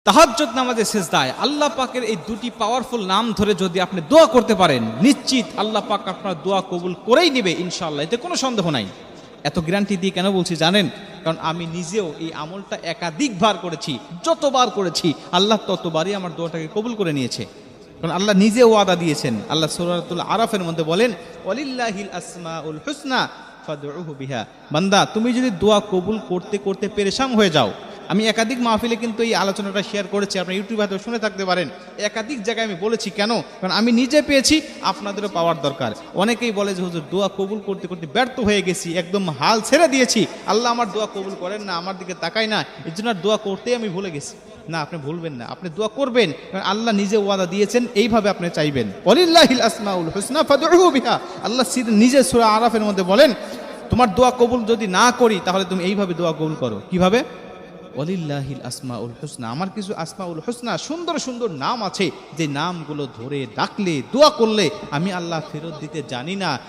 তাহাজ্জুদ নামাজে সিজদায় আল্লাহ পাকের এই দুটি পাওয়ারফুল নাম ধরে যদি আপনি দোয়া করতে পারেন, নিশ্চিত আল্লাহ পাক আপনার দোয়া কবুল করেই নেবে ইনশাআল্লাহ, এতে কোনো সন্দেহ নাই। এত গ্যারান্টি দিয়ে কেন বলছি জানেন? কারণ আমি নিজেও এই আমলটা একাধিকবার করেছি, যতবার করেছি আল্লাহ ততবারই আমার দোয়াটাকে কবুল করে নিয়েছে। কারণ আল্লাহ নিজে ওয়াদা দিয়েছেন। আল্লাহ সূরাতুল আরাফের মধ্যে বলেন, ওয়ালিল্লাহিল আসমাউল হুসনা ফাদউহু বিহা। বান্দা, তুমি যদি দোয়া কবুল করতে করতে পেরেশান হয়ে যাও, আমি একাধিক মাহফিলে কিন্তু এই আলোচনাটা শেয়ার করেছি, আপনার ইউটিউবে হয়তো শুনে থাকতে পারেন। একাধিক জায়গায় আমি বলেছি, কেন? কারণ আমি নিজে পেয়েছি, আপনাদেরও পাওয়ার দরকার। অনেকেই বলে যে হুজুর দোয়া কবুল করতে করতে ব্যর্থ হয়ে গেছি, একদম হাল ছেড়ে দিয়েছি, আল্লাহ আমার দোয়া কবুল করেন না, আমার দিকে তাকায় না, এই জন্য আর দোয়া করতেই আমি ভুলে গেছি। না, আপনি ভুলবেন না, আপনি দোয়া করবেন, কারণ আল্লাহ নিজে ওয়াদা দিয়েছেন, এইভাবে আপনি চাইবেন। ওয়ালিল্লাহিল আসমাউল হুসনা ফাদউহু বিহা। আল্লাহ নিজে সূরা আরাফের মধ্যে বলেন, তোমার দোয়া কবুল যদি না করি তাহলে তুমি এইভাবে দোয়া কবুল করো। কিভাবে? ওয়ালিল্লাহিল আসমাউল হুসনা, আমার কিছু আসমাউল হুসনা, সুন্দর সুন্দর নাম আছে, যে নামগুলো ধরে ডাকলে, দোয়া করলে আমি আল্লাহ ফেরত দিতে জানি না।